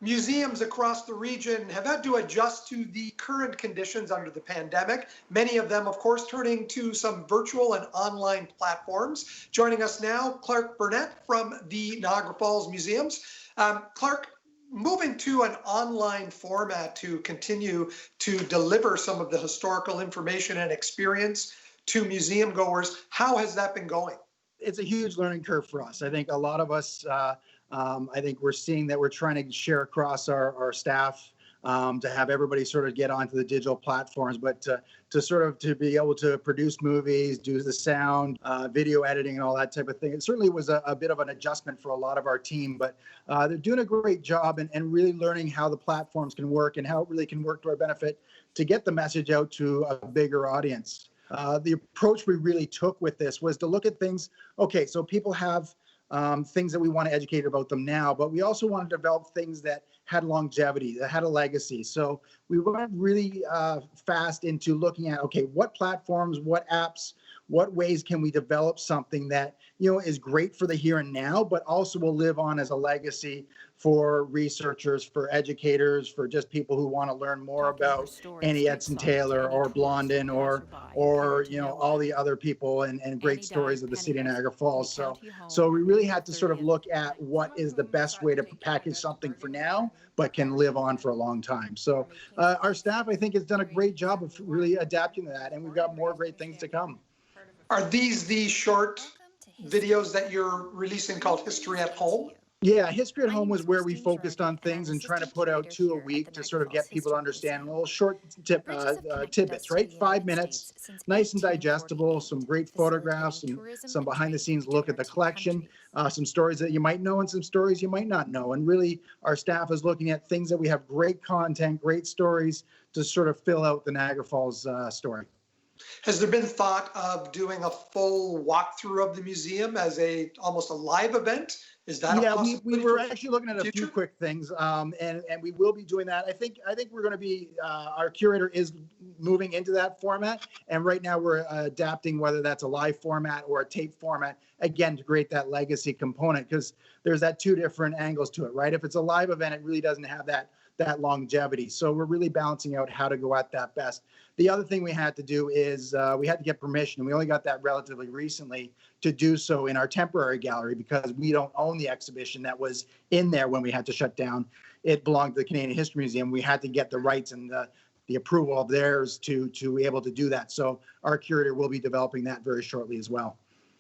Museums across the region have had to adjust to the current conditions under the pandemic. Many of them, of course, turning to some virtual and online platforms. Joining us now, Clark Bernat from the Niagara Falls Museums. Clark, moving to an online format to continue to deliver some of the historical information and experience to museum goers, how has that been going? It's a huge learning curve for us. I think a lot of us, I think we're seeing that we're trying to share across our staff to have everybody sort of get onto the digital platforms, but to be able to produce movies, do the sound, video editing, and all that type of thing. It certainly was a bit of an adjustment for a lot of our team, but they're doing a great job and really learning how the platforms can work and how it really can work to our benefit to get the message out to a bigger audience. The approach we really took with this was to look at things. Okay, so people have things that we want to educate about them now, but we also want to develop things that had longevity, that had a legacy. So we went really fast into looking at, okay, what platforms, what apps, what ways can we develop something that, is great for the here and now, but also will live on as a legacy for researchers, for educators, for just people who want to learn more about Annie Edson Taylor or Blondin or all the other people and great stories of the city of Niagara Falls. So we really had to sort of look at what is the best way to package something for now, but can live on for a long time. So our staff, I think, has done a great job of really adapting to that, and we've got more great things to come. Are these the short videos that you're releasing called History at Home? Yeah, History at Home was where we focused on things and trying to put out 2 a week to sort of get people to understand little short tidbits, right? 5 minutes, nice and digestible, some great photographs, and some behind the scenes look at the collection, some stories that you might know and some stories you might not know. And really, our staff is looking at things that we have great content, great stories to sort of fill out the Niagara Falls story. Has there been thought of doing a full walkthrough of the museum as almost a live event? Is that a possibility? We were actually looking at a few quick things, and we will be doing that. I think we're going to be, our curator is moving into that format, and right now we're adapting whether that's a live format or a tape format, again, to create that legacy component, because there's that 2 different angles to it, right? If it's a live event, it really doesn't have that longevity. So we're really balancing out how to go at that best. The other thing we had to do is we had to get permission, and we only got that relatively recently to do so in our temporary gallery because we don't own the exhibition that was in there when we had to shut down. It belonged to the Canadian History Museum. We had to get the rights and the approval of theirs to be able to do that. So our curator will be developing that very shortly as well.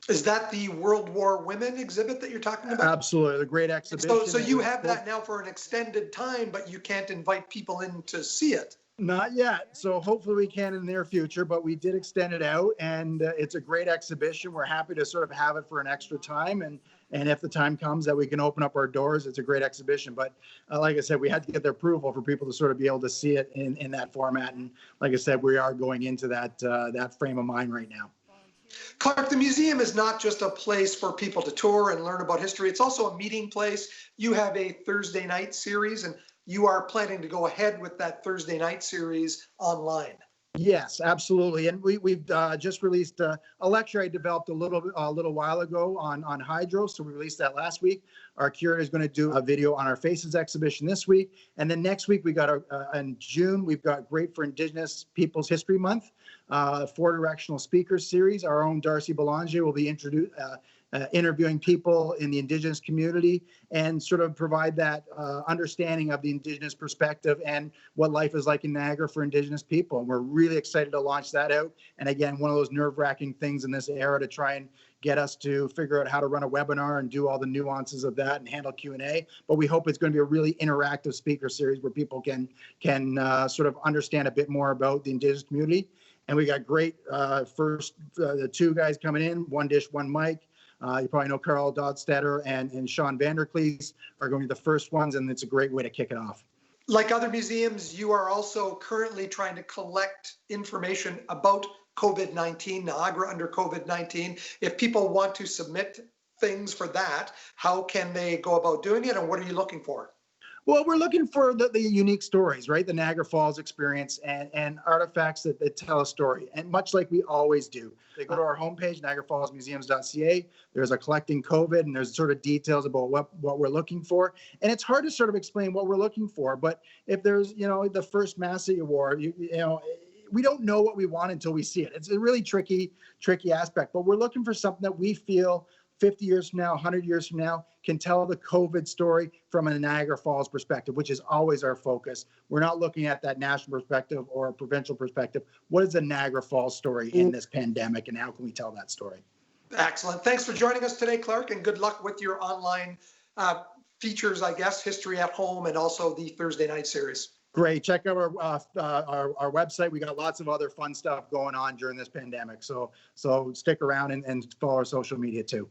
Is that the World War Women exhibit that you're talking about? Absolutely, the great exhibition. So you have that now for an extended time, but you can't invite people in to see it. Not yet. So hopefully we can in the near future, but we did extend it out, and it's a great exhibition. We're happy to sort of have it for an extra time, and if the time comes that we can open up our doors, it's a great exhibition. But like I said, we had to get the approval for people to sort of be able to see it in that format. And like I said, we are going into that frame of mind right now. Clark, the museum is not just a place for people to tour and learn about history. It's also a meeting place. You have a Thursday night series, and you are planning to go ahead with that Thursday night series online. Yes, absolutely. And we've just released a lecture I developed a little while ago on hydro. So we released that last week. Our curator is going to do a video on our Faces exhibition this week. And then next week, we got in June, we've got Great for Indigenous Peoples History Month, 4-directional speaker series. Our own Darcy Belanger will be interviewing people in the Indigenous community and sort of provide that understanding of the Indigenous perspective and what life is like in Niagara for Indigenous people. And we're really excited to launch that out. And again, one of those nerve-wracking things in this era to try and get us to figure out how to run a webinar and do all the nuances of that and handle Q&A. But we hope it's going to be a really interactive speaker series where people can sort of understand a bit more about the Indigenous community. And we got great the 2 guys coming in, One Dish, One Mic. You probably know Carl Dodstetter and Sean Vanderklees are going to be the first ones, and it's a great way to kick it off. Like other museums, you are also currently trying to collect information about COVID-19, Niagara under COVID-19. If people want to submit things for that, how can they go about doing it, and what are you looking for? Well, we're looking for the unique stories, right? The Niagara Falls experience and artifacts that tell a story. And much like we always do, they go to our homepage, niagarafallsmuseums.ca. There's a collecting COVID, and there's sort of details about what we're looking for. And it's hard to sort of explain what we're looking for. But if there's, the first Massey Award, we don't know what we want until we see it. It's a really tricky aspect. But we're looking for something that we feel 50 years from now, 100 years from now, can tell the COVID story from a Niagara Falls perspective, which is always our focus. We're not looking at that national perspective or a provincial perspective. What is the Niagara Falls story in this pandemic, and how can we tell that story? Excellent. Thanks for joining us today, Clark, and good luck with your online features, I guess, History at Home and also the Thursday night series. Great. Check out our website. We got lots of other fun stuff going on during this pandemic. So stick around and follow our social media too.